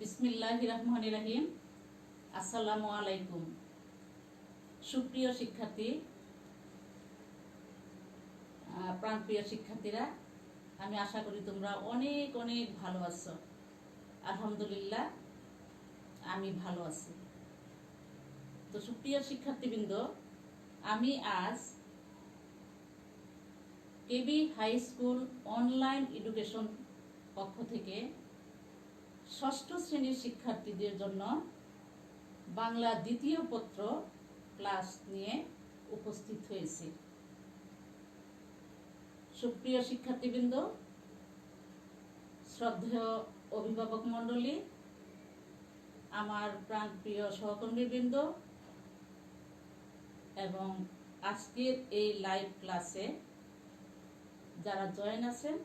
বিসমিল্লাহির রহমানির রহিম। আসসালামু আলাইকুম। সুপ্রিয় শিক্ষার্থী, প্রাণপ্রিয় শিক্ষার্থীরা, আমি আশা করি তোমরা অনেক অনেক ভালো আছো। আলহামদুলিল্লাহ, আমি ভালো আছি। তো সুপ্রিয় শিক্ষার্থীবৃন্দ, আমি আজ কেবি হাই স্কুল অনলাইন এডুকেশন পক্ষ থেকে ষষ্ঠ শ্রেণীর শিক্ষার্থীদের জন্য বাংলা দ্বিতীয় পত্র ক্লাস নিয়ে উপস্থিত হয়েছি। সুপ্রিয় শিক্ষার্থীবৃন্দ, শ্রদ্ধেয় অভিভাবক মণ্ডলী, আমার প্রাণপ্রিয় সহকর্মীবৃন্দ এবং আজকের এই লাইভ ক্লাসে যারা জয়েন আছেন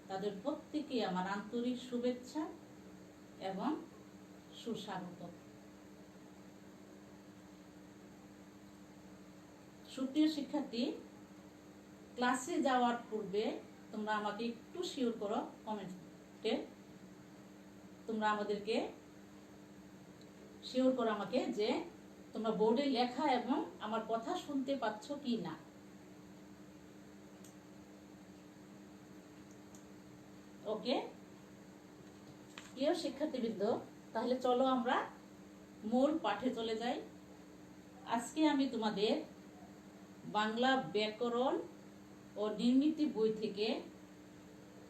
তাদের প্রত্যেকেই আমার আন্তরিক শুভেচ্ছা এবং সুস্বাগত। সুপ্রিয় শিক্ষার্থী, ক্লাসে যাওয়ার পূর্বে তোমরা আমাকে একটু শিওর করো কমেন্টে, তোমরা আমাদেরকে শিওর করো আমাকে যে তোমরা বোর্ডে লেখা এবং আমার কথা শুনতে পাচ্ছ কি না। ওকে, প্রিয় শিক্ষার্থীবৃন্দ, তাহলে চলো আমরা মূল পাঠে চলে যাই। আজকে আমি তোমাদের বাংলা ব্যাকরণ ও নির্মিতি বই থেকে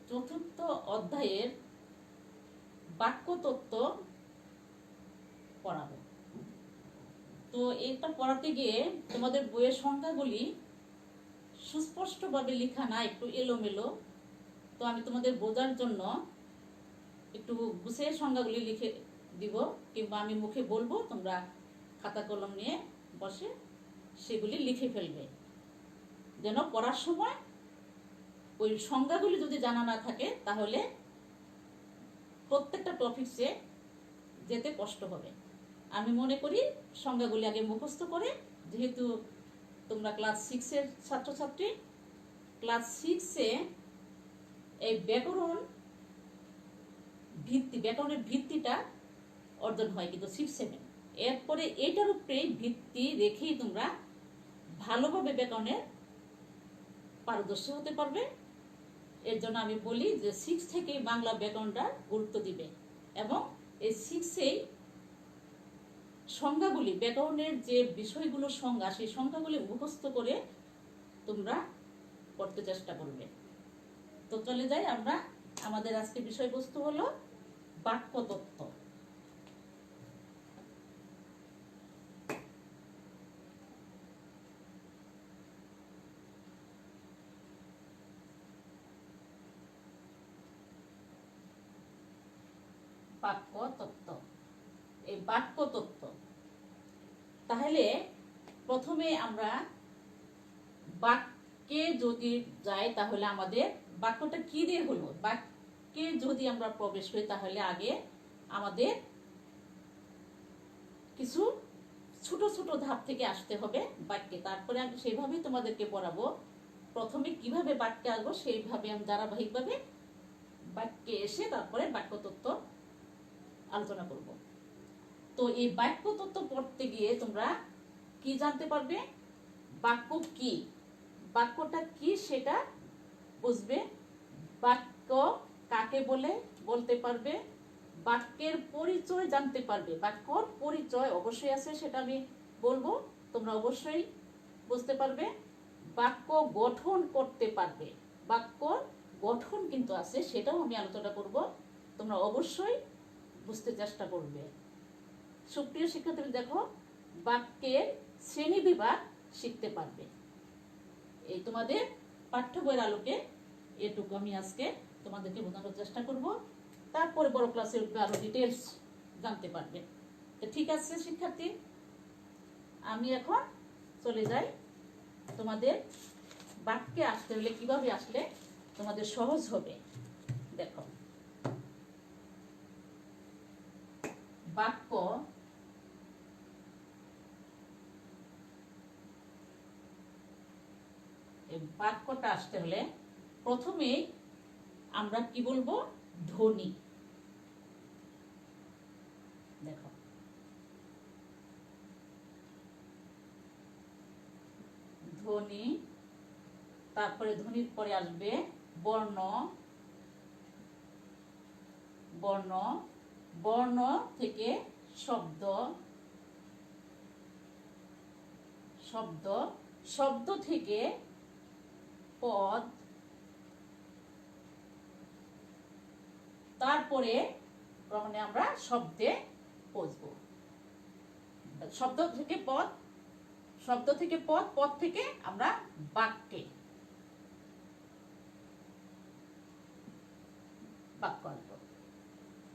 চতুর্থ অধ্যায়ের বাক্যতত্ত্ব পড়াবো। তো এটা পড়াতে গিয়ে তোমাদের বইয়ের সংখ্যাগুলি সুস্পষ্টভাবে লেখা না, একটু এলোমেলো। তো আমি তোমাদের বোঝার জন্য একটু গুছিয়ে সংখ্যাগুলি লিখে দিব, কিংবা আমি মুখে বলবো, তোমরা খাতা কলম নিয়ে বসে সেগুলি লিখে ফেলবে, যেন পড়ার সময় ওই সংজ্ঞাগুলি যদি জানা না থাকে তাহলে প্রত্যেকটা টপিকসে যেতে কষ্ট হবে। আমি মনে করি সংজ্ঞাগুলি আগে মুখস্থ করে, যেহেতু তোমরা ক্লাস 6-এর ছাত্রছাত্রী, ক্লাস 6-এ এই ব্যাকরণের ভিত্তিটা অর্জন হয় কিন্তু 6-7, এরপরে এইটার উপরে ভিত্তি রেখেই তোমরা ভালোভাবে ব্যাকরণের পারদর্শী হতে পারবে। এর জন্য আমি বলি যে 6 থেকে বাংলা ব্যাকরণটা গুরুত্ব দিবে এবং এই 6-এই সংজ্ঞাগুলি, ব্যাকরণের যে বিষয়গুলো সংজ্ঞা, সেই সংজ্ঞাগুলি মুখস্থ করে তোমরা পড়তে চেষ্টা করবে। তো চলে যাই আমরা। আমাদের আজকে বিষয়বস্তু হলো বাক্যতত্ত্ব। বাক্যতত্ত্ব, এই বাক্যতত্ত্ব, তাহলে প্রথমে আমরা বাক্যে যদি যাই তাহলে আমাদের বাক্যটা কি দিয়ে হলো। বাক্যে যদি আমরা প্রবেশ করি তাহলে আগে আমাদের কিছু ছোট ছোট ধাপ থেকে আসতে হবে বাক্যে, তারপরে আমি সেইভাবেই তোমাদেরকে পড়াবো। প্রথমে কিভাবে বাক্যে আসবো সেইভাবে আমি ধারাবাহিকভাবে বাক্যে এসে তারপরে বাক্যতত্ত্ব আলোচনা করব। তো এই বাক্যতত্ত্ব পড়তে গিয়ে তোমরা কি জানতে পারবে, বাক্য কি, বাক্যটা কি সেটা বুঝবে, বাক্য কাকে বলতে পারবে, বাক্যের পরিচয় জানতে পারবে। বাক্যর পরিচয় অবশ্যই আছে, সেটা আমি বলবো, তোমরা অবশ্যই বুঝতে পারবে। বাক্য গঠন করতে পারবে, বাক্য গঠন কিন্তু আছে, সেটাও আমি আলোচনা করব, তোমরা অবশ্যই বুঝতে চেষ্টা করবে। সুপ্রিয় শিক্ষার্থী, দেখো, বাক্যের শ্রেণী বিভাগ শিখতে পারবে। এই তোমাদের পাঠ্য বইয়ের আলোকে এটুকু আমি আজকে তোমাদেরকে বোঝানোর চেষ্টা করব, তারপরে বড় ক্লাসে উঠবে, আরো ডিটেলস জানতে পারবে। তো ঠিক আছে শিক্ষার্থী, আমি এখন চলে যাই তোমাদের বাক্যে আসতে হলে কিভাবে আসলে তোমাদের সহজ হবে। দেখো, বাক্য বাক্যটা আসতে হলে প্রথমেই আমরা কি বলবো, ধ্বনি। ধ্বনি, তারপরে ধ্বনির পরে আসবে বর্ণ, বর্ণ, বর্ণ থেকে শব্দ, শব্দ, শব্দ থেকে পদ, তারপরে ক্রমে আমরা শব্দে পৌঁছবো। শব্দ থেকে পদ, শব্দ থেকে পদ, পদ থেকে আমরা বাক্যে, বাক্য আসবো।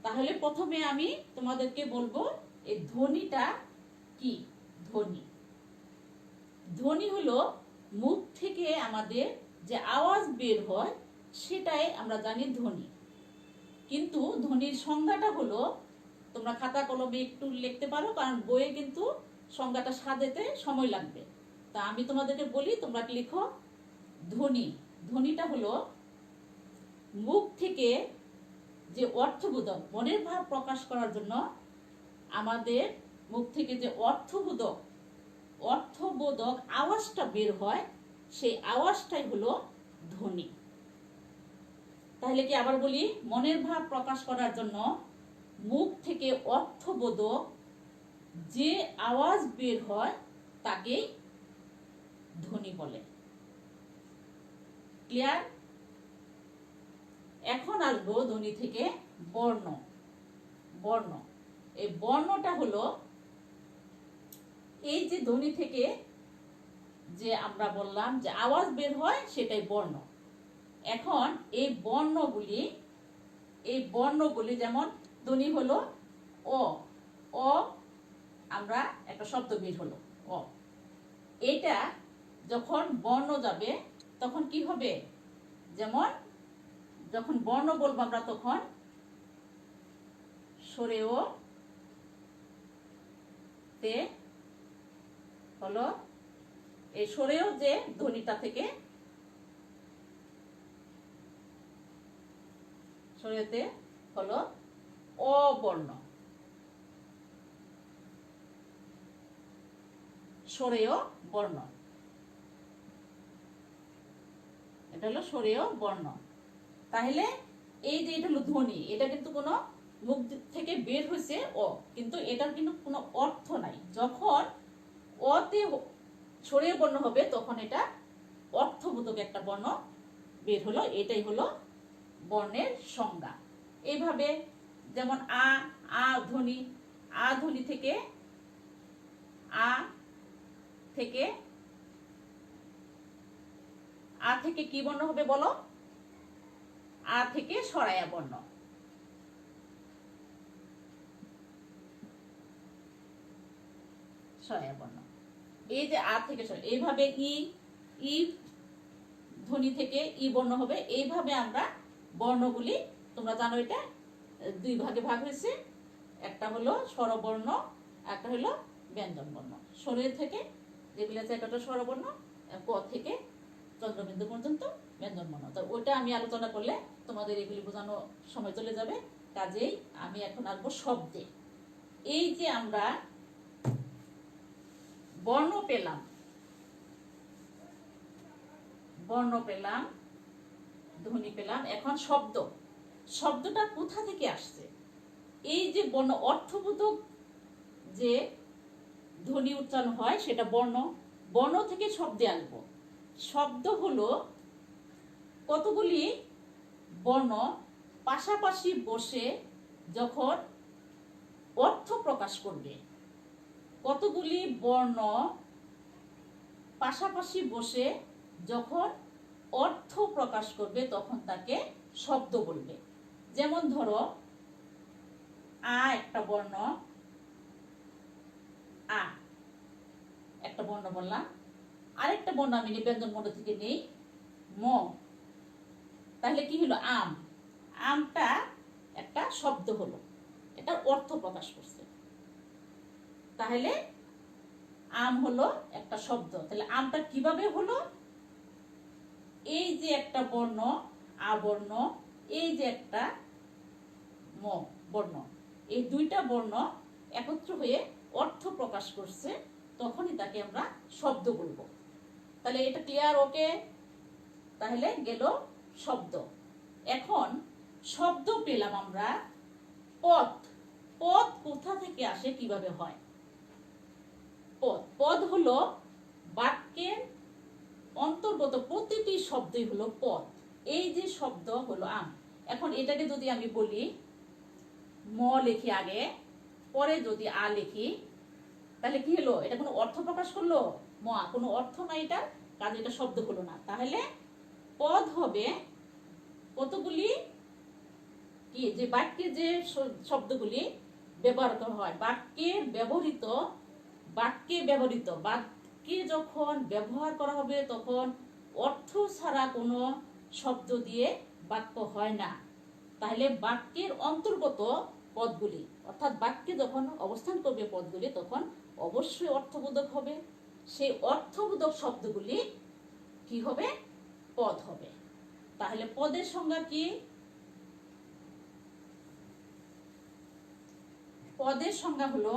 তাহলে প্রথমে আমি তোমাদেরকে বলবো এই ধ্বনিটা কি। ধ্বনি, ধ্বনি হলো মুখ থেকে আমাদের যে আওয়াজ বের হয় সেটাই আমরা জানি ধ্বনি। কিন্তু ধ্বনির সংজ্ঞাটা হলো, তোমরা খাতা কলমে একটু লিখতে পারো, কারণ বইয়ে কিন্তু সংজ্ঞাটা সাজাতে সময় লাগবে। তা আমি তোমাদেরকে বলি, তোমরা লিখো ধ্বনি। ধ্বনিটা হলো মুখ থেকে যে অর্থবোধক, মনের ভাব প্রকাশ করার জন্য আমাদের মুখ থেকে যে অর্থবোধক আওয়াজটা বের হয়, সেই আওয়াজটাই হলো ধ্বনি। তাহলে কি আবার বলি, মনের ভাব প্রকাশ করার জন্য মুখ থেকে অর্থবোধক যে আওয়াজ বের হয় তাকেই ধ্বনি বলে। ক্লিয়ার? এখন আসবো ধ্বনি থেকে বর্ণ। বর্ণ, এই বর্ণটা হলো এই যে ধ্বনি থেকে যে আমরা বললাম যে আওয়াজ বের হয় সেটাই বর্ণ। এখন এই বর্ণগুলি যেমন ধ্বনি হলো অ, অ, আমরা একটা শব্দ বের হলো অ, এটা যখন বর্ণ যাবে তখন কি হবে, যেমন যখন বর্ণ বলবো আমরা তখন সরেও তে হলো, এই সরেও যে ধ্বনিটা থেকে সরেতে হলো অবর্ণ, সরেয় বর্ণ, এটা হলো সরেয় বর্ণ। তাহলে এই যে এটা হলো ধ্বনি, এটা কিন্তু কোনো মুখ থেকে বের হয়েছে অ, কিন্তু এটার কিন্তু কোনো অর্থ নাই। যখন অতে সরেয় বর্ণ হবে তখন এটা অর্থবোধক একটা বর্ণ বের হলো, এটাই হলো বর্ণের সংজ্ঞা। এইভাবে যেমন আ, আ ধ্বনি, আ ধ্বনি থেকে আ থেকে কি বর্ণ হবে বলো? আ থেকে সরায়া বর্ণ। সরায়া বর্ণ, এই যে আ থেকে এইভাবে ই, ই ধ্বনি থেকে ই বর্ণ হবে। এইভাবে আমরা বর্ণগুলি, তোমরা জানো এটা দুই ভাগে ভাগ হয়েছে, একটা হলো স্বরবর্ণ, একটা হলো ব্যঞ্জন বর্ণ। স্বরের থেকে যেগুলো আছে একটা স্বরবর্ণ, ক থেকে চন্দ্রবিন্দু পর্যন্ত ব্যঞ্জন বর্ণ। তো ওটা আমি আলোচনা করলে তোমাদের এগুলি বোঝানো সময় চলে যাবে, কাজেই আমি এখন আসবো শব্দে। এই যে আমরা বর্ণ পেলাম, বর্ণ পেলাম, ধ্বনি পেলাম, এখন শব্দ। শব্দটা কোথা থেকে আসছে? এই যে বর্ণ, অর্থবোধক যে ধ্বনি উচ্চারণ হয় সেটা বর্ণ, বর্ণ থেকে শব্দে আসবো। শব্দ হলো কতগুলি বর্ণ পাশাপাশি বসে যখন অর্থ প্রকাশ করবে, কতগুলি বর্ণ পাশাপাশি বসে যখন অর্থ প্রকাশ করবে তখন তাকে শব্দ বলবে। যেমন ধরো আ একটা বর্ণ, আ একটা বর্ণ বললাম, আরেকটা বর্ণ আমি ব্যঞ্জন বর্ণ থেকে নেই, ম। তাহলে কি হলো? আম। আমটা একটা শব্দ হলো, এটার অর্থ প্রকাশ করছে। তাহলে আম হলো একটা শব্দ। তাহলে আমটা কিভাবে হলো? এই যে একটা বর্ণ আ বর্ণ, এই যে একটা ম বর্ণ, এই দুইটা বর্ণ একত্র হয়ে অর্থ প্রকাশ করছে, তখনই তাকে আমরা শব্দ বলবো। তাহলে এটা ক্লিয়ার? ওকে, তাহলে গেল শব্দ। এখন শব্দ পেলাম আমরা, পদ। পদ কোথা থেকে আসে, কিভাবে হয়? পদ, পদ হলো বাক্যের অন্তর্গত প্রতিটি শব্দই হলো পদ। এই যে শব্দ হলো আম, এখন এটাকে যদি আমি বলি ম লিখি আগে, পরে যদি আ লিখি, তাহলে কি হলো? এটা কোনো অর্থ প্রকাশ করলো? ম, কোনো অর্থ নাই এটা, কাজে এটা শব্দ হলো না। তাহলে পদ হবে কতগুলি, কি যে বাক্যে যে শব্দগুলি ব্যবহার করা হয়, বাক্যে ব্যবহৃত, বাক্যে যখন ব্যবহার করা হবে তখন অর্থ ছাড়া কোনো শব্দ দিয়ে বাক্য হয় না। তাহলে বাক্যের অন্তর্গত পদগুলি, অর্থাৎ বাক্যে যখন অবস্থান করবে পদগুলি, তখন অবশ্যই অর্থবোধক হবে। সেই অর্থবোধক শব্দগুলি কি হবে? পদ হবে। তাহলে পদের সংজ্ঞা কি? পদের সংজ্ঞা হলো,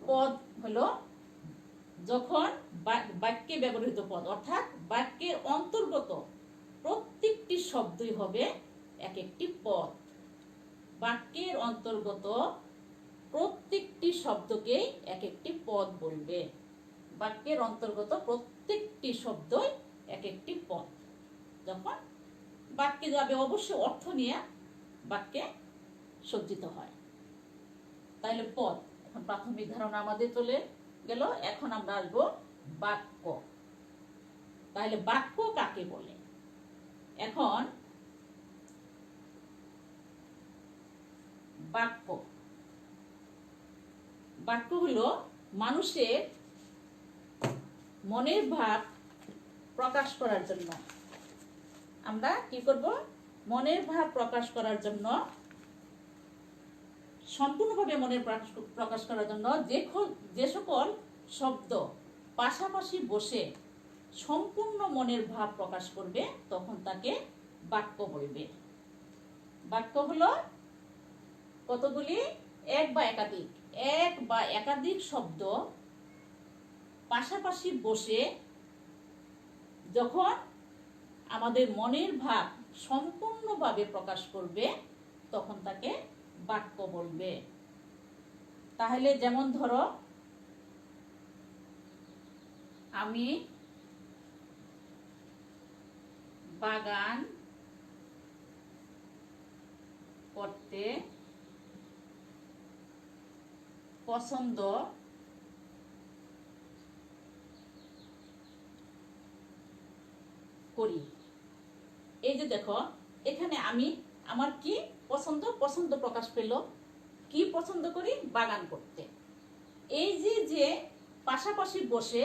পদ হলো যখন বাক্যে ব্যবহৃত পদ, অর্থাৎ বাক্যের অন্তর্গত প্রত্যেকটি শব্দই হবে এক একটি পদ। বাক্যের অন্তর্গত প্রত্যেকটি শব্দকে এক একটি পদ বলবে। বাক্যের অন্তর্গত প্রত্যেকটি শব্দই এক একটি পদ। যখন বাক্যে যাবে অবশ্যই অর্থ নিয়ে বাক্যে সজ্জিত হয়। তাহলে পদ, এখন প্রাথমিক ধারণা আমাদের চলে গেল। এখন আমরা আসবো বাক্য। তাহলে বাক্য কাকে বলে? এখন বাক্য, বাক্য হলো মানুষের মনের ভাব প্রকাশ করার জন্য। আমরা কি করব? মনের ভাব প্রকাশ করার জন্য, সম্পূর্ণভাবে মনের প্রকাশ করার জন্য যে সকল শব্দ পাশাপাশি বসে সম্পূর্ণ মনের ভাব প্রকাশ করবে, তখন তাকে বাক্য বলবে। বাক্য হলো কতগুলি? এক বা একাধিক শব্দ পাশাপাশি বসে যখন আমাদের মনের ভাব সম্পূর্ণভাবে প্রকাশ করবে, তখন তাকে বাক্য বলবে। তাহলে যেমন ধরো, আমি বাগান করতে পছন্দ করি। এই যে দেখো, এখানে আমি আমার কি পছন্দ প্রকাশ পেল। কি পছন্দ করি? বাগান করতে। এই যে পাশাপাশি বসে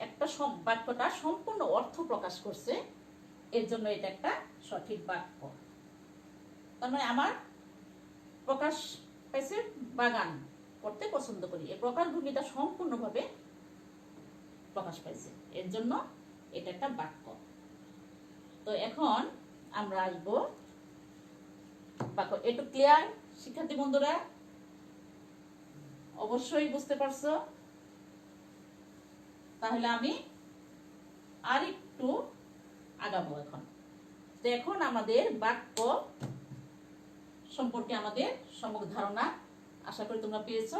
একটা বাক্যটা সম্পূর্ণ অর্থ প্রকাশ করছে, এর জন্য এটা একটা সঠিক বাক্য। তার মানে আমার প্রকাশ পাইছে বাগান করতে পছন্দ করি, এই প্রকাশ ভূমিটা সম্পূর্ণভাবে প্রকাশ পাইছে, এর জন্য এটা একটা বাক্য। তো এখন আমরা আসবো বাক্য। একটু ক্লিয়ার শিক্ষার্থী বন্ধুরা? অবশ্যই বুঝতে পারছো। তাহলে আমি আর একটু আগাবো এখন। তো এখন আমাদের বাক্য সম্পর্কে আমাদের সম্যক ধারণা আশা করি তোমরা পেয়েছো।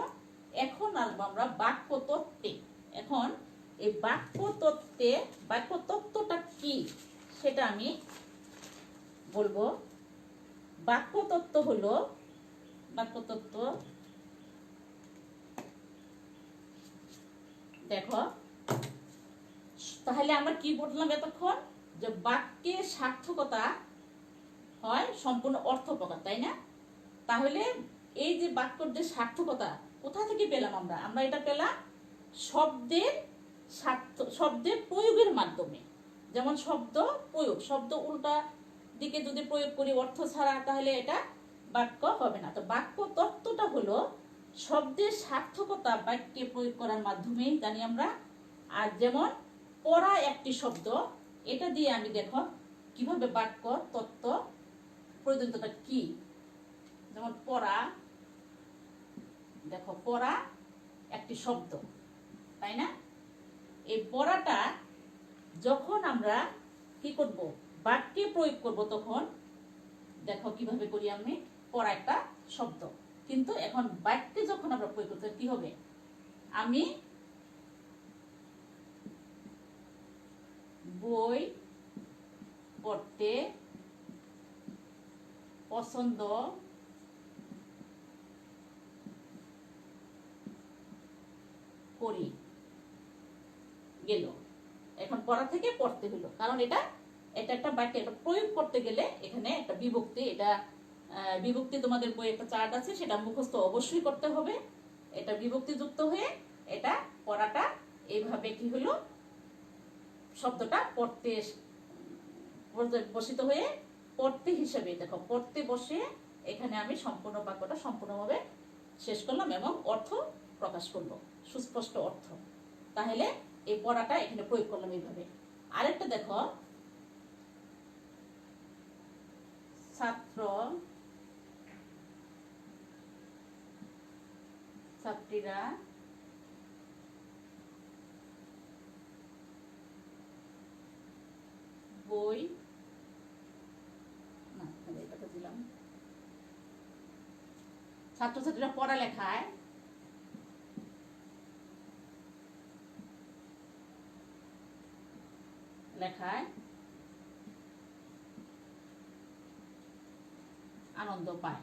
এখন আসবো আমরা বাক্য তত্ত্বে। এখন এই বাক্য তত্ত্বটা কি সেটা আমি বলবো। বাক্য তত্ত্ব হলো, দেখো, তাহলে আমরা কি বললাম এতক্ষণ? যে বাক্যের সার্থকতা হয় সম্পূর্ণ অর্থ প্রকাশ, তাই না? তাহলে এই যে বাক্যের যে সার্থকতা কোথা থেকে পেলাম আমরা এটা পেলাম শব্দের প্রয়োগের মাধ্যমে। যেমন শব্দ প্রয়োগ, শব্দ উল্টা দিকে যদি প্রয়োগ করি অর্থ ছাড়া, তাহলে এটা বাক্য হবে না। তো বাক্য তত্ত্বটা হলো শব্দের সার্থকতা বাক্যে প্রয়োগ করার মাধ্যমে জানি আমরা। আর যেমন পড়া একটি শব্দ, এটা দিয়ে আমি দেখো কিভাবে বাক্য তত্ত্ব প্রয়োজনটা কি। যেমন পড়া, দেখো পড়া একটি শব্দ, তাই না? এই পড়াটা যখন আমরা কি করব, বাক্যে প্রয়োগ করব, তখন দেখো কিভাবে করি আমি, পড়া একটা শব্দ, কিন্তু এখন বাক্যে যখন আমরা প্রয়োগ করতে কি হবে, আমি বই পড়তে পছন্দ করি, গেল। এখন পড়া থেকে পড়তে হলো, কারণ এটা এটা একটা বাক্যে এটা প্রয়োগ করতে গেলে এখানে একটা বিভক্তি, এটা বিভক্তি তোমাদের বই একটা চার্ট আছে, সেটা মুখস্থ অবশ্যই করতে হবে। এটা বিভক্তি যুক্ত হয়ে এটা পড়াটা এইভাবে কি হলো, শব্দটা পড়তে বসিত হয়ে পড়তে হিসেবে, দেখো পড়তে বসে এখানে আমি সম্পূর্ণ বাক্যটা সম্পূর্ণভাবে শেষ করলাম এবং অর্থ প্রকাশ করলো, সুস্পষ্ট অর্থ। তাহলে এই পড়াটা এখানে প্রয়োগ করলাম এইভাবে। আরেকটা দেখো, ছাত্র ছাত্রীরা বই দিলাম, ছাত্রছাত্রীরা পড়ালেখায় আনন্দ পায়।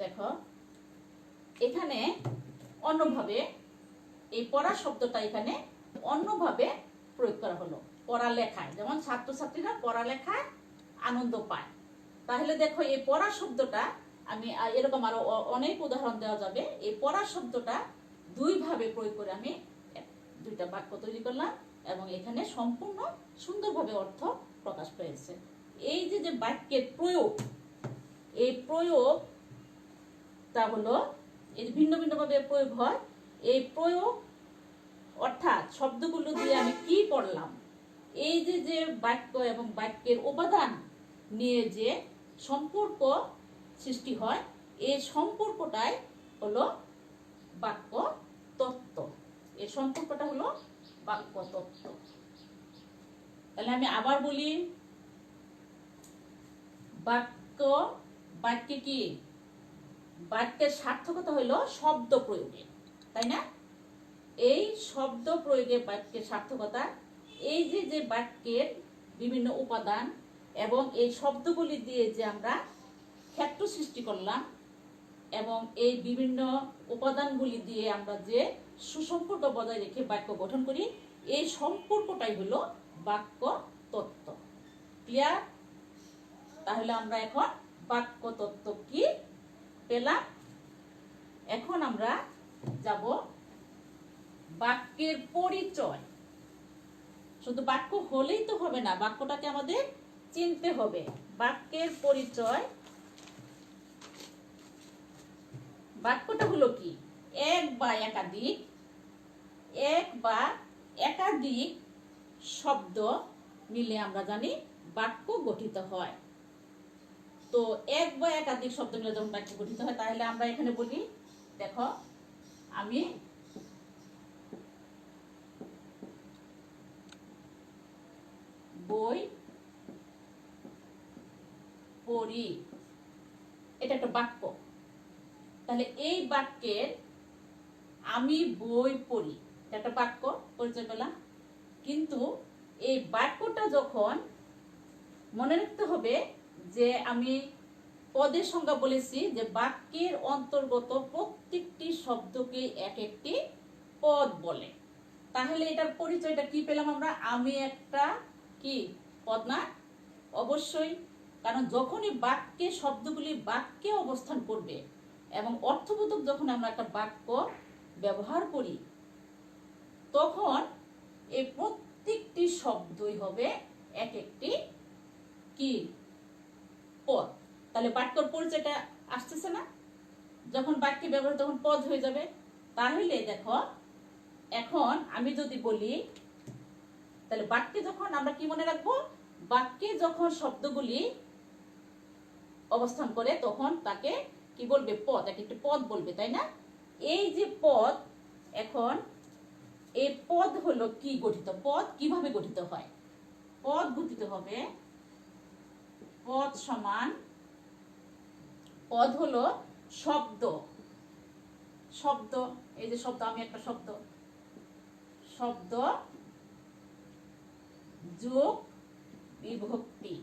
দেখো এখানে অন্যভাবে এই পড়া শব্দটা এখানে অন্যভাবে প্রয়োগ করা হলো, পড়ালেখায়, যেমন ছাত্রছাত্রীরা পড়ালেখায় আনন্দ পায়। তাহলে দেখো এই পড়া শব্দটা আমি এরকম আরো অনেক উদাহরণ দেওয়া যাবে। এই পড়া শব্দটা দুই ভাবে প্রয়োগ করে আমি দুইটা বাক্য তৈরি করলাম এবং এখানে সম্পূর্ণ সুন্দরভাবে অর্থ প্রকাশ পেয়েছে। এই যে বাক্যের প্রয়োগ, এই প্রয়োগটা হলো এই ভিন্ন ভিন্ন ভাবে প্রয়োগ হয়। এই প্রয়োগ অর্থাৎ শব্দগুলো দিয়ে আমি কি পড়লাম, এই যে বাক্য এবং বাক্যের উপাদান নিয়ে যে সম্পর্ক সৃষ্টি হয়, এই সম্পর্কটাই হলো বাক্য তত্ত্ব। এই সম্পর্কটা হলো বাক্য তত্ত্ব। তাহলে আমি আবার বলি, বাক্যে কি, বাক্যের সার্থকতা হলো শব্দ প্রয়োগে, তাই না? এই শব্দ প্রয়োগে বাক্যের সার্থকতা, এই যে বাক্যের বিভিন্ন উপাদান এবং এই শব্দগুলি দিয়ে যে আমরা ক্ষেত্র সৃষ্টি করলাম এবং এই বিভিন্ন উপাদানগুলি দিয়ে আমরা যে সুসম্পর্ক বজায় রেখে বাক্য গঠন করি, এই সম্পর্কটাই হলো বাক্য তত্ত্ব। ক্লিয়ার? তাহলে আমরা এখন বাক্য তত্ত্ব কি পেলাম। এখন আমরা যাব বাক্যের পরিচয়। শুধু বাক্য হলেই তো হবে না, বাক্যটাকে আমাদের চিনতে হবে। বাক্যের পরিচয়, বাক্যটা হলো কি, এক বা একাধিক শব্দ মিলে আমরা জানি বাক্য গঠিত হয়। তো এক বা একাধিক শব্দ মিলে যখন বাক্য গঠিত হয়, তাহলে আমরা এখানে বলি, দেখো আমি বই পড়ি, এটা একটা বাক্য। তাহলে এই বাক্যের আমি বই পড়ি, এটা একটা বাক্য, পরিচয় পেলাম। কিন্তু এই বাক্যটা যখন, মনে রাখতে হবে যে আমি পদের সংজ্ঞা বলেছি যে বাক্যের অন্তর্গত প্রত্যেকটি শব্দকে এক একটি পদ বলে। তাহলে এটার পরিচয়টা কি পেলাম আমরা, আমি একটা কি পদ না? অবশ্যই, কারণ যখনই বাক্যে শব্দগুলি বাক্যে অবস্থান করবে এবং অর্থবোধক যখন আমরা একটা বাক্য ব্যবহার করি, তখন এই প্রত্যেকটি শব্দই হবে এক একটি কি পদ। তাহলে বাক্যর পরিচয়টা আসতেছে না? যখন বাক্যে ব্যবহার তখন পদ হয়ে যাবে। তাহলে দেখো এখন আমি যদি বলি, তাহলে বাক্যে যখন আমরা কি মনে রাখবো, বাক্যে যখন শব্দগুলি অবস্থান করে তখন তাকে কি বলবে, পদ, এক একটি পদ বলবে, তাই না? এই যে পদ, এখন এই পদ হলো কি গঠিত, পদ কিভাবে গঠিত হয়? পদ গঠিত হবে, পদ সমান, পদ হলো শব্দ, শব্দ, এই যে শব্দ, আমি একটা শব্দ, শব্দ যোগ বিভক্তি,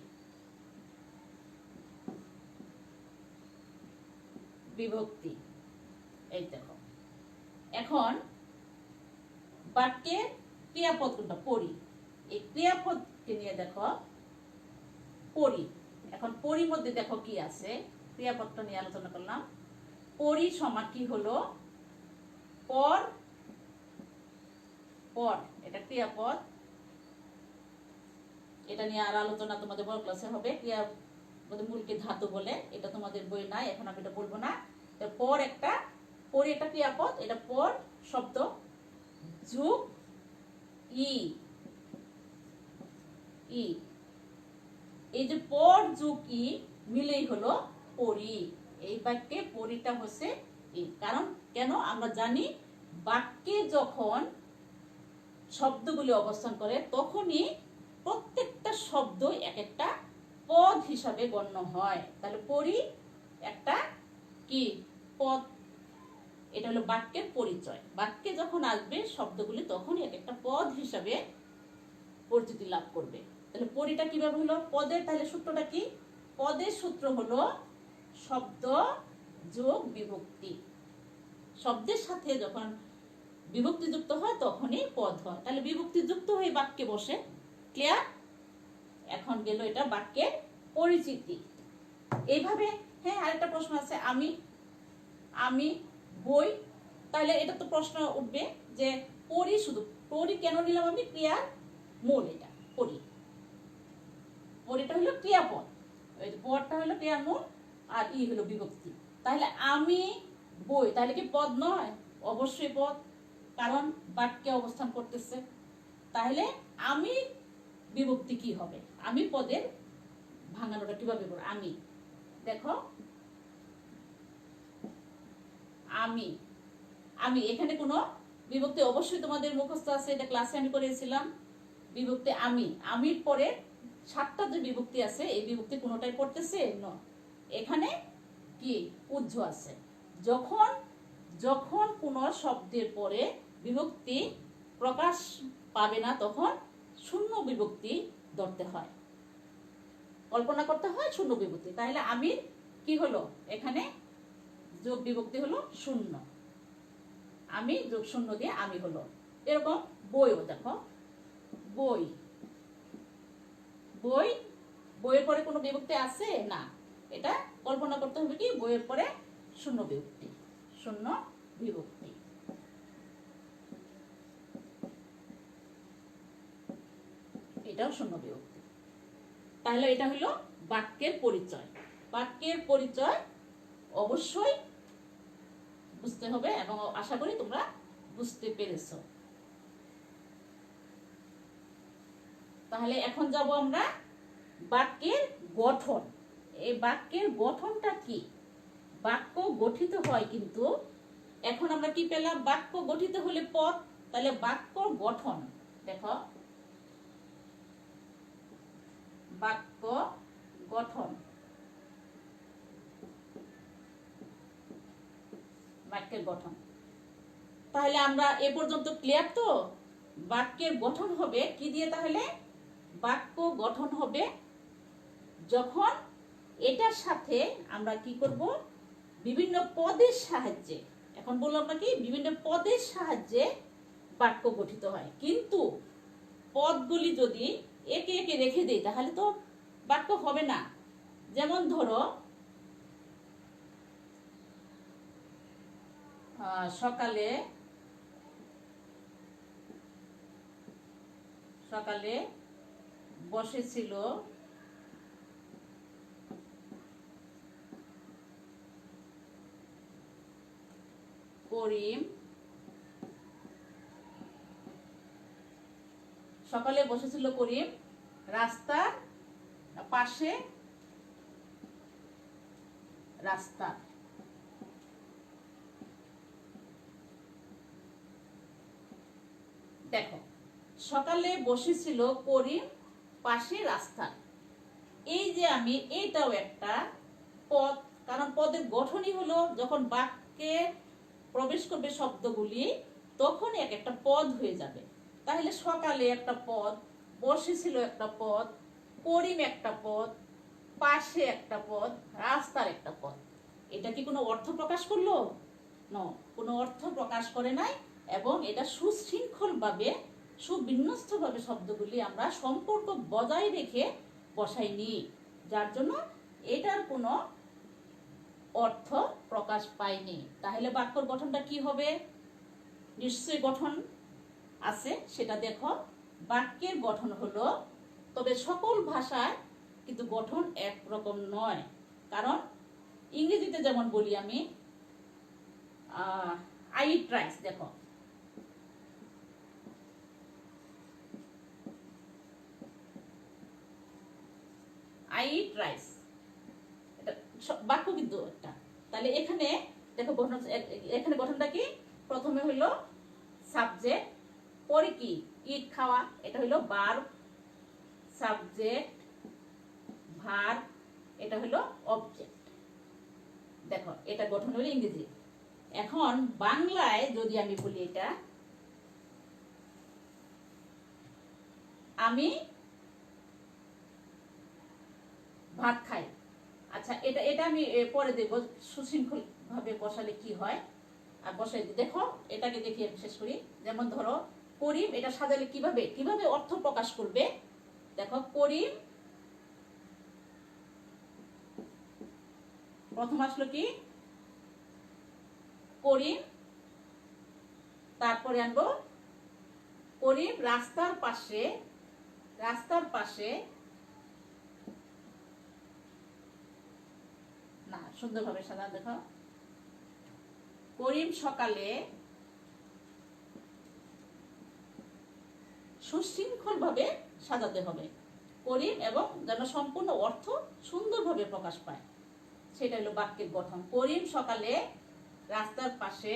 বিভক্তি। এই দেখো, এখন বাক্যের ক্রিয়াপদ কোনটা? পরি। এই ক্রিয়াপদকে নিয়ে দেখো, পরি। এখন পরির মধ্যে দেখো কি আছে, ক্রিয়াপদটা নিয়ে আলোচনা করলাম। পরি সমান কি হলো? পর, পর, এটা ক্রিয়াপদ। এটা নিয়ে আর আলোচনা তোমাদের বড় ক্লাসে হবে। ক্রিয়া মূলকে ধাতু বলে, এটা তোমাদের বই নাই, এখন আমি এটা বলবো না। পর একটা, পরি একটা ক্রিয়াপদ, এটা পর শব্দ যোগ ই, ই, এই যে পর যোগ ই মিলেই হলো পরি। এই বাক্যে পরিটা হচ্ছে ই। কারণ কেন? আমরা জানি বাক্যে যখন শব্দগুলি অবস্থান করে তখনই প্রত্যেকটা শব্দ এক একটা পদ হিসাবে গণ্য হয়। তাহলে পরি একটা কি? পদ। এটা হলো বাক্যের পরিচয়। বাক্যে যখন আসবে শব্দগুলি তখনই এক একটা পদ হিসাবে পরিচিতি লাভ করবে। তাহলে পরিটা কিভাবে হলো? পদের, তাহলে সূত্রটা কি? পদের সূত্র হলো শব্দ যোগ বিভক্তি। শব্দের সাথে যখন বিভক্তি যুক্ত হয় তখনই পদ হয়। তাহলে বিভক্তি যুক্ত হয়ে বাক্যে বসে। ক্লিয়ার? এখন গেল এটা বাক্যের পরিচিতি। এইভাবে, হ্যাঁ, আরেকটা প্রশ্ন আছে, আমি, আমি, বই। তাহলে এটা তো প্রশ্ন উঠবে যে পরি, শুধু পরি কেন নিলাম আমি? ক্রিয়ার মূল, এটা পরি। পরিটা হলো ক্রিয়াপদ, ওই পদটা হলো ক্রিয়ার মূল, আর ই হলো বিভক্তি। তাহলে আমি বই, তাহলে কি পদ নয়? অবশ্যই পদ, কারণ বাক্যে অবস্থান করতেছে। তাহলে আমি বিভক্তি কি হবে? আমি পদের ভাঙানোটা কিভাবে করব? আমি, দেখো, আমি, আমি, এখানে কোনো বিভক্তি অবশ্যই তোমাদের মুখস্থ আছে, এটা ক্লাসে আমি করেছিলাম। বিভক্তি আমি, আমির পরে 7টা যে বিভক্তি আছে এই বিভক্তি কোনোটাই পড়তেছে ন। এখানে কি উজ্জ আছে। যখন, যখন কোন শব্দের পরে বিভক্তি প্রকাশ পাবে না তখন শূন্য বিভক্তি ধরতে হয়, কল্পনা করতে হয় শূন্য বিভক্তি। তাহলে আমির কি হলো? এখানে যোগ বিভক্তি হলো শূন্য, আমি যোগ শূন্য দিয়ে আমি হলো। এরকম বইও দেখো, বই, বই, বইয়ের পরে কোনো বিভক্তি আছে না, এটা কল্পনা করতে হবে কি বইয়ের পরে শূন্য বিভক্তি, শূন্য বিভক্তি। এটাও শূন্য বিভক্তি। তাহলে এটা হলো বাক্যের পরিচয়। বাক্যের পরিচয় অবশ্যই বুঝতে হবে এবং আশা করি তোমরা বুঝতে পেরেছো। তাহলে এখন যাব আমরা বাক্যের গঠন। এই বাক্যের গঠনটা কি? বাক্য গঠিত হয়, কিন্তু এখন আমরা কি পেলাম? বাক্য গঠিত হলে পদ, তাহলে বাক্য গঠন দেখো, বাক্য গঠন, বাক্যের গঠন। তাহলে আমরা এ পর্যন্ত ক্লিয়ার তো? বাক্যের গঠন হবে কি দিয়ে? তাহলে বাক্য গঠন হবে যখন এটার সাথে আমরা কি করব? বিভিন্ন পদের সাহায্যে, এখন বললাম নাকি বিভিন্ন পদের সাহায্যে বাক্য গঠিত হয়। কিন্তু পদগুলি যদি একে একে রেখে দেই তাহলে তো বাক্য হবে না। যেমন ধরো সকালে, সকালে বসেছিল করিম, সকালে বসেছিল করিম রাস্তার পাশে, রাস্তা। সকালে বসেছিল করিম পাশে রাস্তা। এই যে আমি এইটাও একটা পদ, কারণ পদের গঠনই হলো যখন বাক্যে প্রবেশ করবে শব্দগুলি তখন এক একটা পদ হয়ে যাবে। তাহলে সকালে একটা পদ, বসেছিল একটা পদ, করিম একটা পদ, পাশে একটা পদ, রাস্তার একটা পদ। এটা কি কোনো অর্থ প্রকাশ করলো? না, কোনো অর্থ প্রকাশ করে নাই। এবং এটা সুশৃঙ্খলভাবে সুবিন্যস্তভাবে শব্দগুলি আমরা সম্পর্ক বজায় রেখে বসাইনি, যার জন্য এটার কোনো অর্থ প্রকাশ পায়নি। তাহলে বাক্যর গঠনটা কি হবে? নিশ্চয়ই গঠন আছে, সেটা দেখো। বাক্যের গঠন হলো, তবে সকল ভাষায় কিন্তু গঠন একরকম নয়। কারণ ইংরেজিতে যেমন বলি আমি আই ট্রাইস, দেখো আই ট্রাইস, এটা বাক্য কিন্তু একটা। তাহলে এখানে দেখো গঠন, এখানে গঠনটা কি? প্রথমে হইলো সাবজেক্ট, পরে কি ইট খাওয়া, এটা হইলো ভার্ব, সাবজেক্ট ভার্ব, এটা হইলো অবজেক্ট। দেখো এটা গঠন হলো ইংরেজি। এখন বাংলায় যদি আমি বলি, এটা আমি ভাত খাই। আচ্ছা, এটা আমি পরে দেখবো সুশৃঙ্খল ভাবে বসালে কি হয়। আর বসাই দেখো, এটাকে দেখি আমি শেষ করি। যেমন ধরো করিম, এটা সাজালে কিভাবে কিভাবে অর্থ প্রকাশ করবে। দেখো করিম, প্রথম আসলো কি করিম, তারপরে আনবো করিম রাস্তার পাশে, রাস্তার পাশে, না সুন্দরভাবে সাজা। দেখো করিম সকালে, সুশৃঙ্খল ভাবে সাজাতে হবে করিম, এবং যেন সম্পূর্ণ অর্থ সুন্দরভাবে প্রকাশ পায়, সেটা হলো বাক্যের গঠন। করিম সকালে রাস্তার পাশে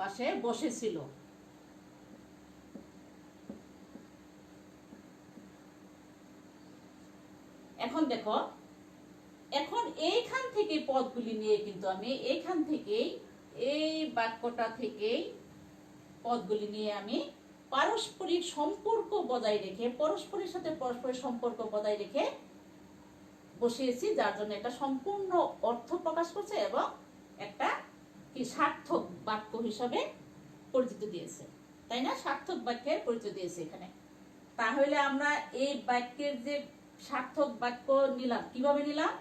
পাশে বসেছিল। এখন দেখো, এখন এইখান থেকে পদগুলি নিয়ে কিন্তু আমি এইখান থেকেই, এই বাক্যটা থেকেই পদগুলি নিয়ে আমি পারস্পরিক সম্পর্ক বজায় রেখে, পরস্পরের সাথে পরস্পরের সম্পর্ক বজায় রেখে বসিয়েছি, যার জন্য এটা সম্পূর্ণ অর্থ প্রকাশ করছে এবং একটা কি সার্থক বাক্য হিসাবে পরিচিত দিয়েছে, তাই না? সার্থক বাক্যের পরিচয় দিয়েছে এখানে। তাহলে আমরা এই বাক্যের যে সার্থক বাক্য নিলাম, কিভাবে নিলাম?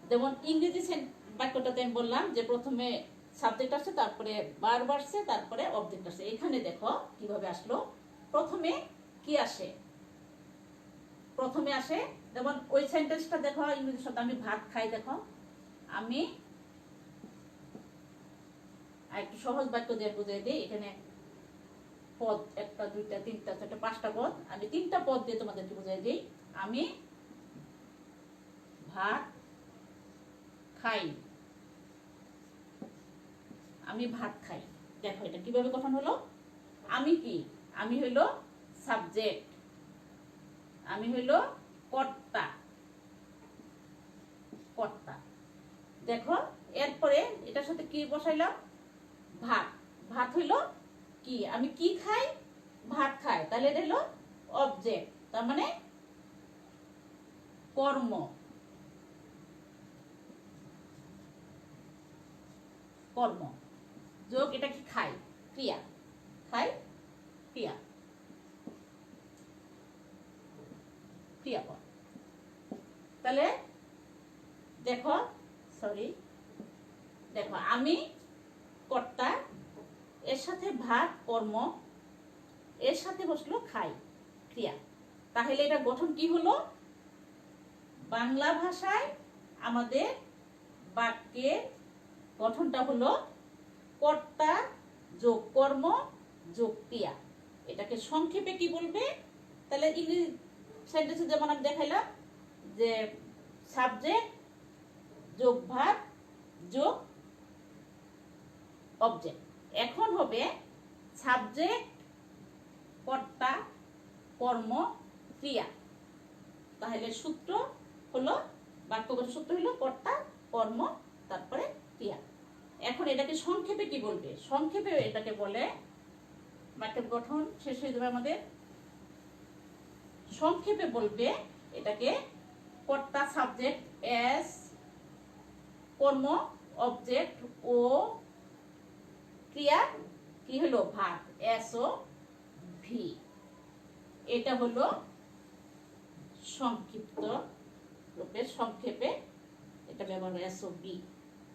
যেমন ইংরেজি বাক্যটাতে আমি বললাম যে প্রথমে সাবজেক্ট আসছে, তারপরে ভার্ব আসছে, তারপরে অবজেক্ট আসছে। এখানে দেখো কিভাবে আসলো। প্রথমে কি আসে? প্রথমে আসে, যেমন ওই সেন্টেন্সটা দেখো ইংরেজির সাথে, আমি ভাত খাই। দেখো আমি, একটু সহজ বাক্য দিয়ে বুঝিয়ে দিই। এখানে পদ একটা, দুইটা, তিনটা, চারটা, পাঁচটা পদ, আমি তিনটা পদ দিয়ে তোমাদেরকে বুঝিয়ে দিই। আমি ভাত খাই, আমি ভাত খাই। দেখো এটা কিভাবে গঠন হলো। আমি কি? আমি হইলো সাবজেক্ট, আমি হইলো কর্তা, কর্তা। দেখো এরপরে এটার সাথে কি বসাইলাম? ভাত। ভাত হইলো কি? আমি কি খাই? ভাত খাই। তাহলে এটা হলো অবজেক্ট, তার মানে কর্ম, কর্ম যোগ এটা কি? খাই, ক্রিয়া, খাই ক্রিয়া, ক্রিয়াপদ। তাহলে দেখো, সরি, দেখো আমি কর্তা, এর সাথে ভাত কর্ম, এর সাথে বসলো খাই ক্রিয়া। তাহলে এটা গঠন কি হলো? বাংলা ভাষায় আমাদের বাক্যের গঠনটা হলো কর্তা যোগ কর্ম যোগ ক্রিয়া। এটাকে সংক্ষেপে কি বলবে? তাহলে ইংরেজি সেন্টেন্সে যেমন আমি দেখাইলাম যে সাবজেক্ট যোগ ভার্ব যোগ অবজেক্ট। এখন হবে সাবজেক্ট, কর্তা, কর্ম, ক্রিয়া। তাহলে সূত্র হলো, বাক্যগত সূত্র হলো কর্তা, কর্ম, তারপরে ক্রিয়া। এখন এটাকে সংক্ষেপে কি বলবে? সংক্ষেপে এটাকে বলে, বাক্যের গঠন শেষ হয়ে যাবে আমাদের। সংক্ষেপে বলবে এটাকে কর্তা সাবজেক্ট এস, কর্ম অবজেক্ট ও, ক্রিয়া কি হলো ভার্ব এস ও ভি। এটা হলো সংক্ষিপ্ত রূপে, সংক্ষেপে এটা ব্যবহার হয় এস ও বি।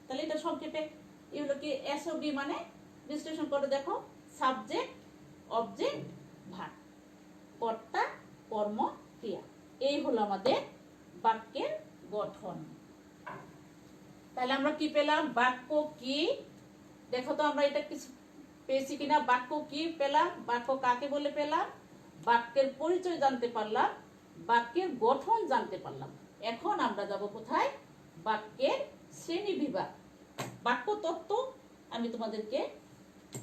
তাহলে এটা সংক্ষেপে এগুলো কি এস ও বি মানে বিশ্লেষণ করে দেখো, সাবজেক্ট, অবজেক্ট, ভার্ব, কর্তা, কর্ম, ক্রিয়া। এই হলো আমাদের বাক্যের গঠন। তাহলে আমরা কি পেলাম? বাক্য কি, দেখো তো আমরা এটা কিছু পেয়েছি কিনা। বাক্য কি পেলাম, বাক্য কাকে বলে পেলাম, বাক্যের পরিচয় জানতে পারলাম, বাক্যের গঠন জানতে পারলাম। এখন আমরা যাব কোথায়? বাক্যের শ্রেণী বিভাগ। বাক্য তত্ত্ব আমি তোমাদেরকে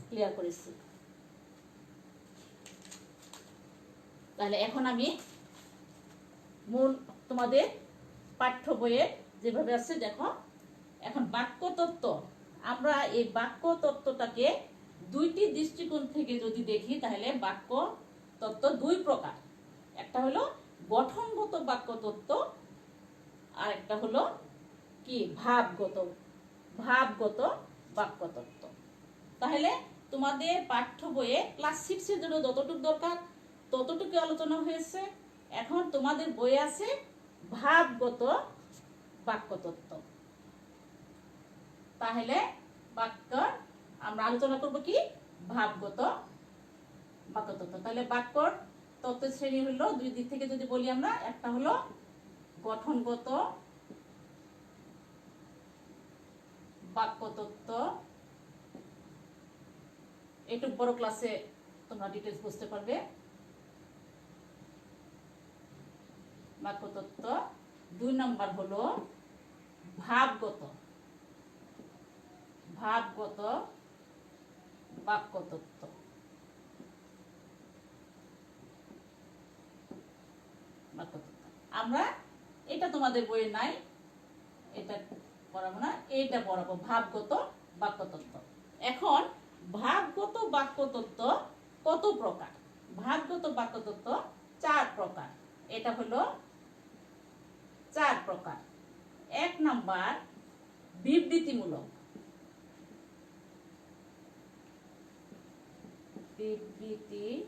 ক্লিয়ার করেছি। তাহলে এখন আমি মূল তোমাদের পাঠ্য বইয়ে যেভাবে আছে দেখো। এখন বাক্য তত্ত্ব, আমরা এই বাক্য তত্ত্বটাকে দুইটি দৃষ্টিকোণ থেকে যদি দেখি তাহলে বাক্য তত্ত্ব দুই প্রকার। একটা হলো গঠনগত বাক্য তত্ত্ব, আর একটা হলো কি ভাবগত বাক্য তত্ত্ব। তাহলে তোমাদের পাঠ্য বইয়ে ক্লাস 6 এর জন্য যতটুকু দরকার ততটুকু আলোচনা হয়েছে। এখন তোমাদের বইয়ে আছে ভাবগত বাক্য তত্ত্ব। তাহলে বাক্য আমরা আলোচনা করব কি ভাবগত বাক্য তত্ত্ব। তাহলে বাক্য তত্ত্বের শ্রেণী হলো দুই দিক থেকে যদি বলি আমরা, একটা হলো গঠনগত বাক্য তত্ত্ব, একটু বড় ক্লাসে তোমরা ডিটেইলস বুঝতে পারবে। বাক্য তত্ত্ব। 2 নাম্বার হলো ভাবগত বাক্য তত্ত্ব। আমরা এটা তোমাদের বইয়ে নাই, এটা পড়াবো না, এটা পড়াবো ভাবগত বাক্য তত্ত্ব। এখন ভাবগত বাক্য তত্ত্ব কত প্রকার? ভাবগত বাক্য তত্ত্ব 4 প্রকার। এটা হলো 4 প্রকার। 1 নাম্বার বিবৃতিমূলক। বিবৃতিমূলক।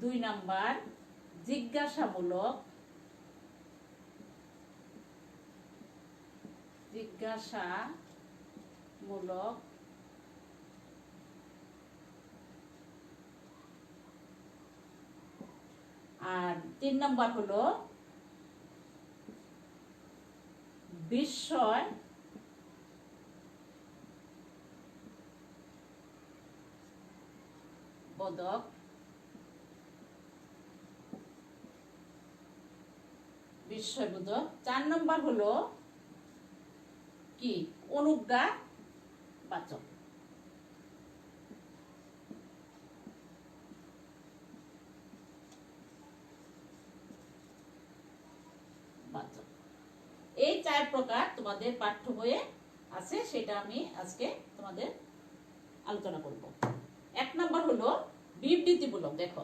2 নাম্বার জিজ্ঞাসামূলক। আর 3 নাম্বার হলো বিস্ময় বোধক। 4 নাম্বার হলো কি অনুজ্ঞাবাচক। এই 4 প্রকার তোমাদের পাঠ্য বইয়ে আছে, সেটা আমি আজকে তোমাদের আলোচনা করব। 1 নাম্বার হলো বিবৃতিমূলক। দেখো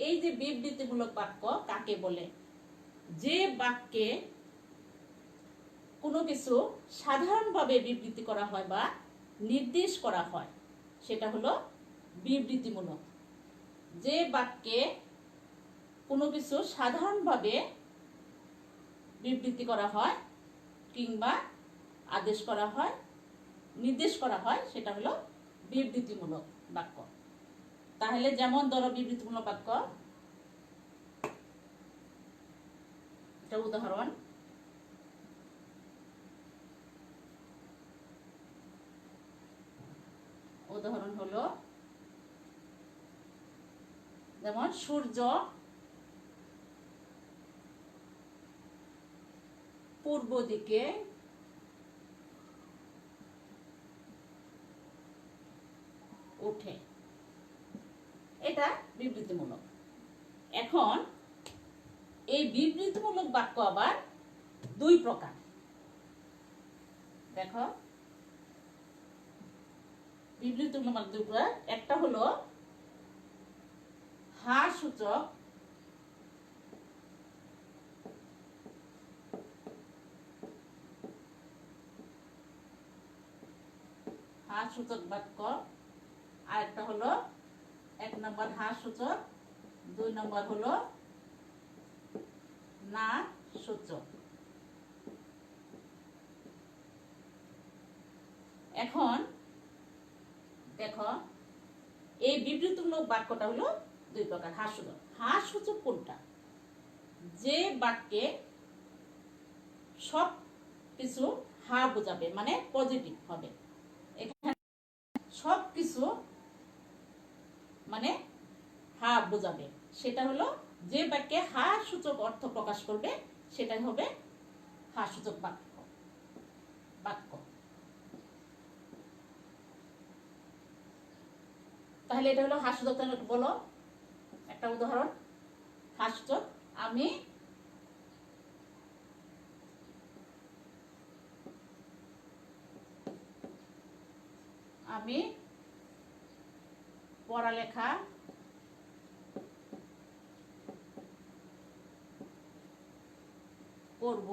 এই যে বিবৃতিমূলক বাক্য কাকে বলে? যে বাক্যে কোনো কিছু সাধারণভাবে বিবৃতি করা হয় বা নির্দেশ করা হয় সেটা হলো বিবৃতিমূলক। যে বাক্যে কোনো কিছু সাধারণভাবে বিবৃতি করা হয় কিংবা আদেশ করা হয়, নির্দেশ করা হয় সেটা হলো বিবৃতিমূলক বাক্য। তাহলে যেমন ধরো বিবৃতিমূলক বাক্য, এটা উদাহরণ। হলো যেমন সূর্য পূর্ব দিকে ওঠে, এটা বিবৃতিমূলক। এখন এই বিবৃতিমূলক বাক্য আবার দুই প্রকার। দেখো, বিবৃতিমূলক দুই প্রকার। একটা হলো হা সূচক বাক্য, আর একটা হলো 1 নম্বর হা সূচক, 2 নম্বর হলো না সূচক। এখন দেখো, এই বিবৃতিমূলক বাক্যটা হলো দুই প্রকার। হা সূচক, হা সূচক কোনটা? যে বাক্যে সব কিছু হা বোঝাবে, মানে পজিটিভ হবে। এখানে সব কিছু মানে হা বোঝাবে, সেটা হলো যে বাক্যে হা সূচক অর্থ প্রকাশ করবে সেটাই হবে হা সূচক বাক্য। তাহলে এটা হলো হা সূচক। বলো একটা উদাহরণ। হা সূচক, আমি পড়ালেখা করব।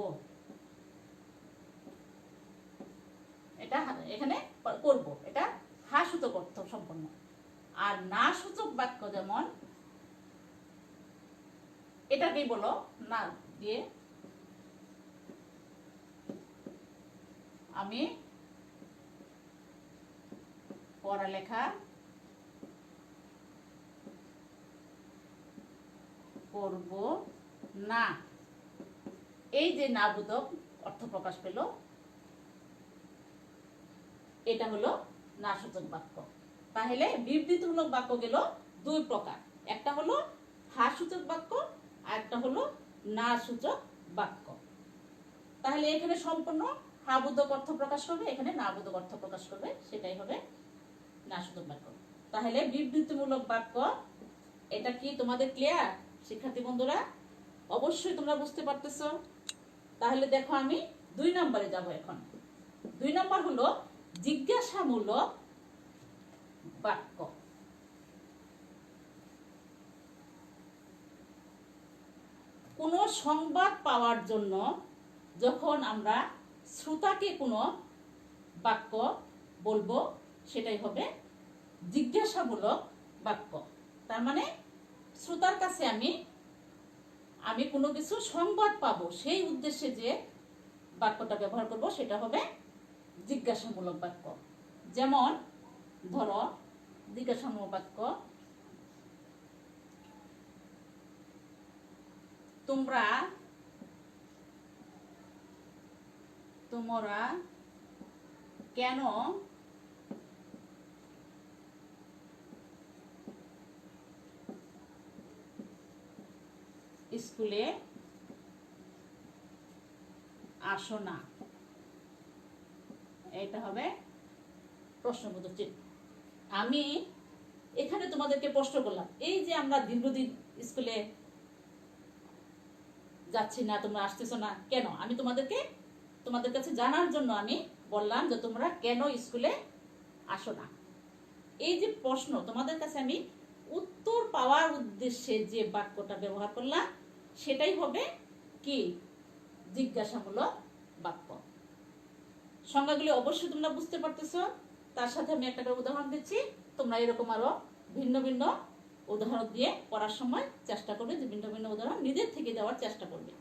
এটা এখানে করব, এটা হা সূচক অর্থ সম্পন্ন। আর না সূচক বাক্য যেমন এটাকেই বলো না দিয়ে, আমি পড়ালেখা করব না। এই যে না বোধক অর্থ প্রকাশ পেল, এটা হলো না সূচক বাক্য। তাহলে বিবৃতিমূলক বাক্য গেল দুই প্রকার। একটা হলো হা সূচক বাক্য, আর একটা হলো না সূচক বাক্য। তাহলে এখানে সম্পূর্ণ হা বোধক অর্থ প্রকাশ করবে, এখানে না বোধক অর্থ প্রকাশ করবে, সেটাই হবে না সূচক বাক্য। তাহলে বিবৃতিমূলক বাক্য এটা কি তোমাদের ক্লিয়ার শিক্ষার্থী বন্ধুরা? অবশ্যই তোমরা বুঝতে পারতেছো। তাহলে দেখো, আমি 2 নম্বরে যাব। এখন 2 নম্বর হলো জিজ্ঞাসামূলক বাক্য। কোনো সংবাদ পাওয়ার জন্য যখন আমরা শ্রোতাকে কোনো বাক্য বলবো সেটাই হবে জিজ্ঞাসামূলক বাক্য। তার মানে শ্রোতার কাছে আমি কোনো কিছু সংবাদ পাবো, সেই উদ্দেশ্যে যে বাক্যটা ব্যবহার করব সেটা হবে জিজ্ঞাসামূলক বাক্য। যেমন ধরো, জিজ্ঞাসামূলক বাক্য, তোমরা কেন স্কুলে আসো না? এটা হবে প্রশ্নবোধক চিহ্ন। আমি এখানে তোমাদেরকে প্রশ্ন করলাম, এই যে আমরা দীর্ঘদিন স্কুলে যাচ্ছি না, তোমরা আসতেছো না কেন? আমি তোমাদের কাছে জানার জন্য আমি বললাম যে তোমরা কেন স্কুলে আসো না। এই যে প্রশ্ন, তোমাদের কাছে আমি উত্তর পাওয়ার উদ্দেশ্যে যে বাক্যটা ব্যবহার করলাম সেটাই হবে কি জিজ্ঞাসামূলক বাক্য। সংজ্ঞাগুলি অবশ্যই তোমরা বুঝতে পারতেছো। তার সাথে আমি একটা উদাহরণ দিচ্ছি, তোমরা এরকম আরো ভিন্ন ভিন্ন উদাহরণ দিয়ে পড়ার সময় চেষ্টা করবে যে ভিন্ন ভিন্ন উদাহরণ নিজের থেকে দেওয়ার চেষ্টা করবে।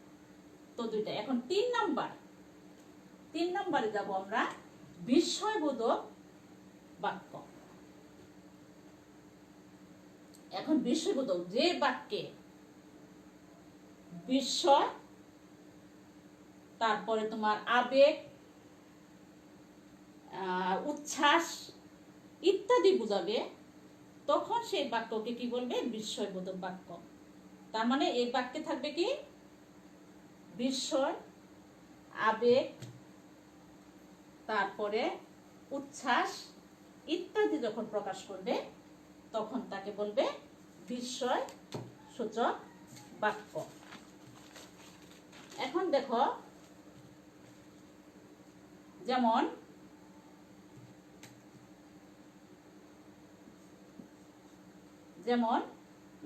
তো দুইটা। এখন 3 নম্বরে যাব আমরা বিস্ময়বোধক বাক্য। এখন বিস্ময়বোধক, যে বাক্যে বিস্ময়, তারপরে তোমার আবেগ, উচ্ছ্বাস ইত্যাদি বুঝাবে, তখন সেই বাক্যকে কি বলবে? বিস্ময়বোধক বাক্য। তার মানে এই বাক্যে থাকবে কি বিস্ময়, আবেগ, তারপরে উচ্ছ্বাস ইত্যাদি যখন প্রকাশ করবে তখন তাকে বলবে বিস্ময় সূচক বাক্য। এখন দেখো, যেমন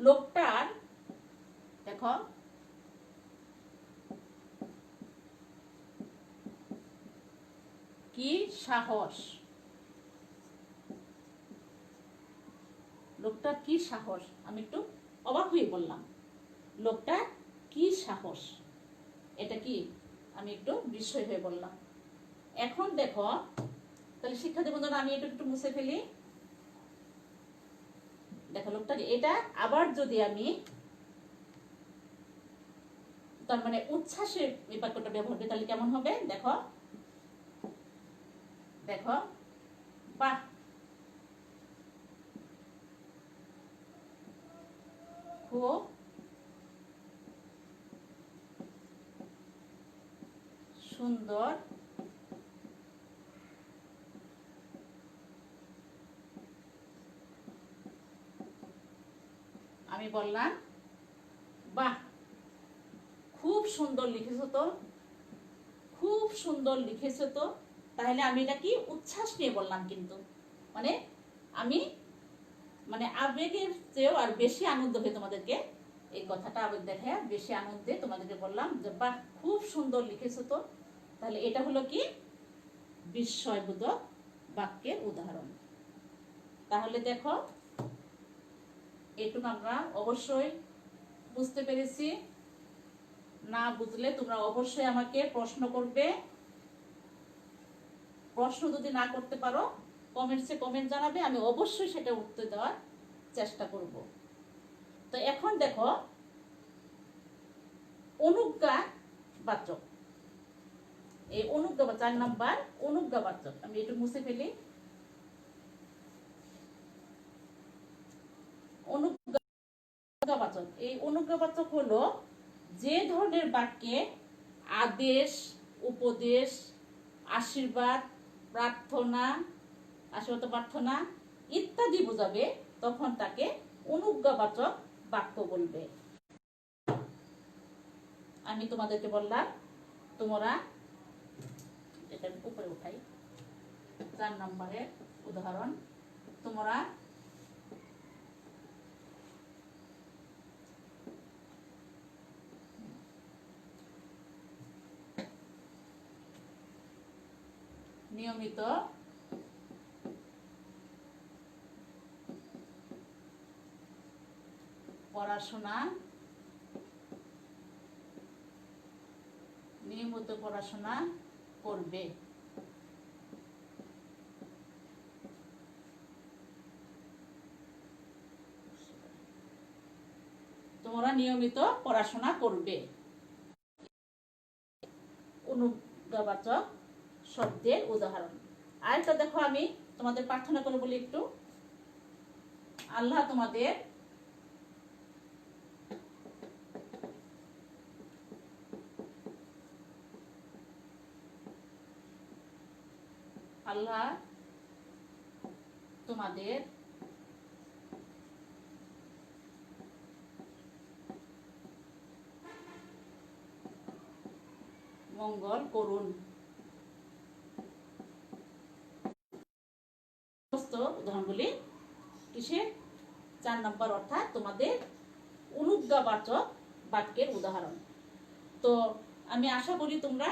লোকটার, দেখো কি সাহস, লোকটার কি সাহস। আমি একটু অবাক হয়ে বললাম, লোকটার কি সাহস, এটা কি আমি একটু বিস্ময় হয়ে বললাম। এখন দেখো, তাহলে শিক্ষার্থী বন্ধুরা আমি একটু মুছে ফেলি। দেখো লোকটা, এটা আবার যদি আমি তার মানে উচ্ছ্বাসের এই বাক্যটা ব্যবহার করি তাহলে কেমন হবে, দেখো দেখো বাহ, খুব সুন্দর আমি বললাম বাহ, খুব সুন্দর লিখেছো তো, খুব সুন্দর লিখেছো তো। তাহলে আমি এটা কি উচ্ছ্বাস নিয়ে বললাম, কিন্তু মানে আমি মানে আবেগের চেয়েও আর বেশি আনন্দ হয়ে তোমাদেরকে এই কথাটা আবেগ দেখায় বেশি আনন্দে তোমাদেরকে বললাম যে বাহ, খুব সুন্দর লিখেছো তো। তাহলে এটা হলো কি বিস্ময়বোধক বাক্যের উদাহরণ। তাহলে দেখো, এটুকু আমরা অবশ্যই বুঝতে পেরেছি। না বুঝলে তোমরা অবশ্যই আমাকে প্রশ্ন করবে। প্রশ্ন যদি না করতে পারো কমেন্টসে কমেন্ট জানাবে, আমি অবশ্যই সেটা উত্তর দেওয়ার চেষ্টা করব। তো এখন দেখো, অনুজ্ঞা বাচক, এই অনুজ্ঞা বা 4 নাম্বার অনুজ্ঞা বাচক, আমি একটু মুছে ফেলি। অনুজ্ঞা বাচক, এই অনুজ্ঞা বাচক হলো যে ধরনের বাক্যে আদেশ, উপদেশ, আশীর্বাদ, প্রার্থনা, প্রার্থনা ইত্যাদি বোঝাবে, তখন তাকে অনুজ্ঞাবাচক বাক্য বলবে। আমি তোমাদেরকে বললাম, তোমরা এটা উপরে উঠাই 4 নম্বরের উদাহরণ, তোমরা নিয়মিত পড়াশোনা করবে। তোমরা নিয়মিত পড়াশোনা করবে, অনুজ্ঞাবাচক শব্দের উদাহরণ। আরেকটা দেখো, আমি তোমাদের প্রার্থনা করে বলি একটু। আল্লাহ তোমাদের মঙ্গল করুন। উদাহরণগুলি কিসের 4 নম্বর, অর্থাৎ তোমাদের অনুজ্ঞাবাচক বাক্যের উদাহরণ। তো আমি আশা করি তোমরা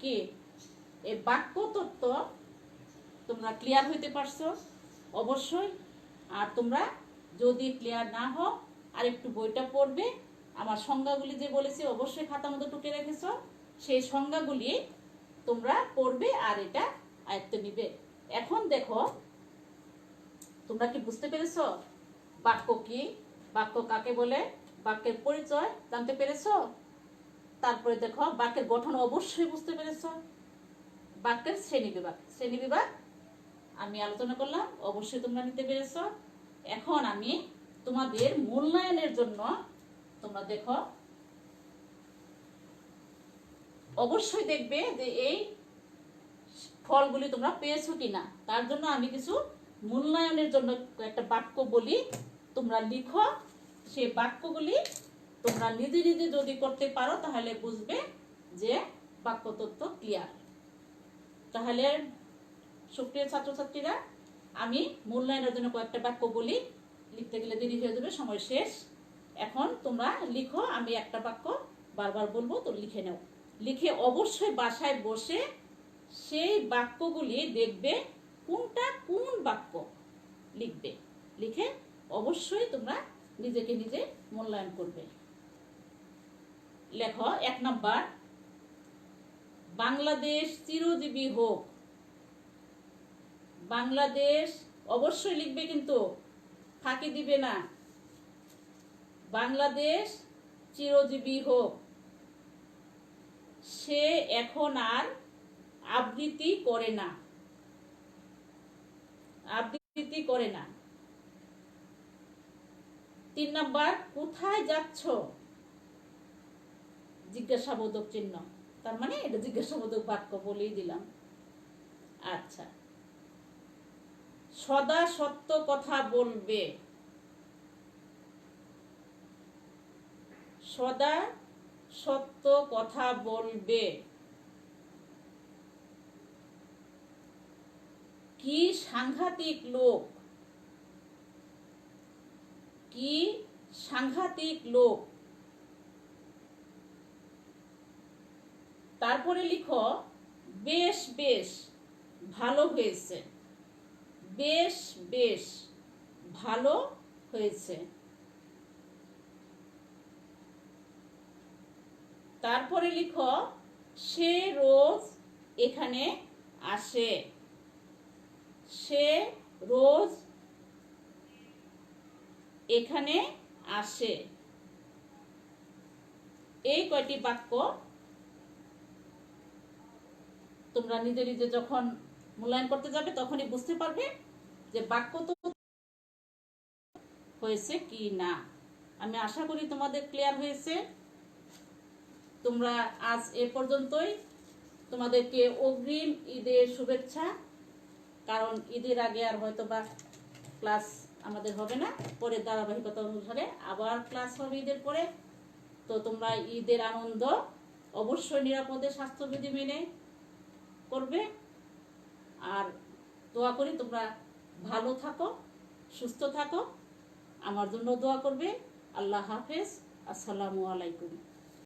কি এই বাক্য তত্ত্ব তোমরা ক্লিয়ার হইতে পারছো অবশ্যই। আর তোমরা যদি ক্লিয়ার না হও আর একটু বইটা পড়বে, আমার সংজ্ঞাগুলি যে বলেছি অবশ্যই খাতার মধ্যে টুকে রেখেছো, সেই সংজ্ঞাগুলি তোমরা পড়বে আর এটা আয়ত্ত নিবে। এখন দেখো, তোমরা কি বুঝতে পেরেছো বাক্য কি, বাক্য কাকে বলে, বাক্যের পরিচয় জানতে পেরেছো? তারপরে দেখো বাক্যের গঠন অবশ্যই বুঝতে পেরেছো। বাক্যের শ্রেণীবিভাগ আমি আলোচনা করলাম, অবশ্যই তোমরা নিতে পেরেছো। এখন আমি তোমাদের মূল্যায়নের জন্য তোমরা দেখো অবশ্যই দেখবে যে এই ফলগুলি তোমরা পেয়েছো কিনা। তার জন্য আমি কিছু মূল্যায়নের জন্য একটা বাক্য বলি, তোমরা লিখো। সেই বাক্যগুলি তোমরা নিজে নিজে যদি করতে পারো তাহলে বুঝবে যে বাক্য তত্ত্ব ক্লিয়ার। তাহলে সুপ্রিয় ছাত্রছাত্রীরা, আমি মূল্যায়নের জন্য কয়েকটা বাক্য বলি, লিখতে গেলে দেরি হয়ে যাবে, সময় শেষ। এখন তোমরা লিখো, আমি একটা বাক্য বারবার বলবো, তো লিখে নাও। লিখে অবশ্যই বাসায় বসে সেই বাক্যগুলি দেখবে কোনটা কোন বাক্য লিখবে। লিখে অবশ্যই তোমরা নিজেকে নিজে মূল্যায়ন করবে। লেখো 1 নাম্বার, বাংলাদেশ চিরজীবী হোক। বাংলাদেশ অবশ্যই লিখবে, কিন্তু ফাঁকি দিবে না। বাংলাদেশ চিরজীবী হোক। সে এখন আর আবৃত্তি করে না। আবৃত্তি করে না। 3 নাম্বার, কোথায় যাচ্ছ? জিজ্ঞাসাবোধক চিহ্ন, তার মানে এটা জিজ্ঞাসাবোধক বাক্য বলেই দিলাম। আচ্ছা, সদা সত্য কথা বলবে। সদা সত্য কথা বলবে। কি সাংঘাতিক লোক। কি সাংঘাতিক লোক। তারপরে লিখো বেশ বেশ ভালো হয়েছে। বেশ বেশ ভালো হয়েছে। তারপরে লিখো সে রোজ এখানে আসে। সে রোজ এখানে আসে। এই কয়টি বাক্য তোমরা নিজে নিজে যখন মূল্যায়ন করতে যাবে তখনই বুঝতে পারবে যে বাক্য তো হয়েছে কি না। আমি আশা করি তোমাদের ক্লিয়ার হয়েছে। তোমরা আজ এ পর্যন্তই। তোমাদেরকে অগ্রিম ঈদের শুভেচ্ছা। কারণ ঈদের আগে আর হয়তো বা ক্লাস আমাদের হবে না, পরে ধারাবাহিকতা অনুসারে আবার ক্লাস হবে ঈদের পরে। তো তোমরা ঈদের আনন্দ অবশ্যই নিরাপদে স্বাস্থ্যবিধি মেনে করবে। আর দোয়া করি তোমরা ভালো থাকো, সুস্থ থাকো। আমার জন্য দোয়া করবে। আল্লাহ হাফেজ। আসসালামু আলাইকুম।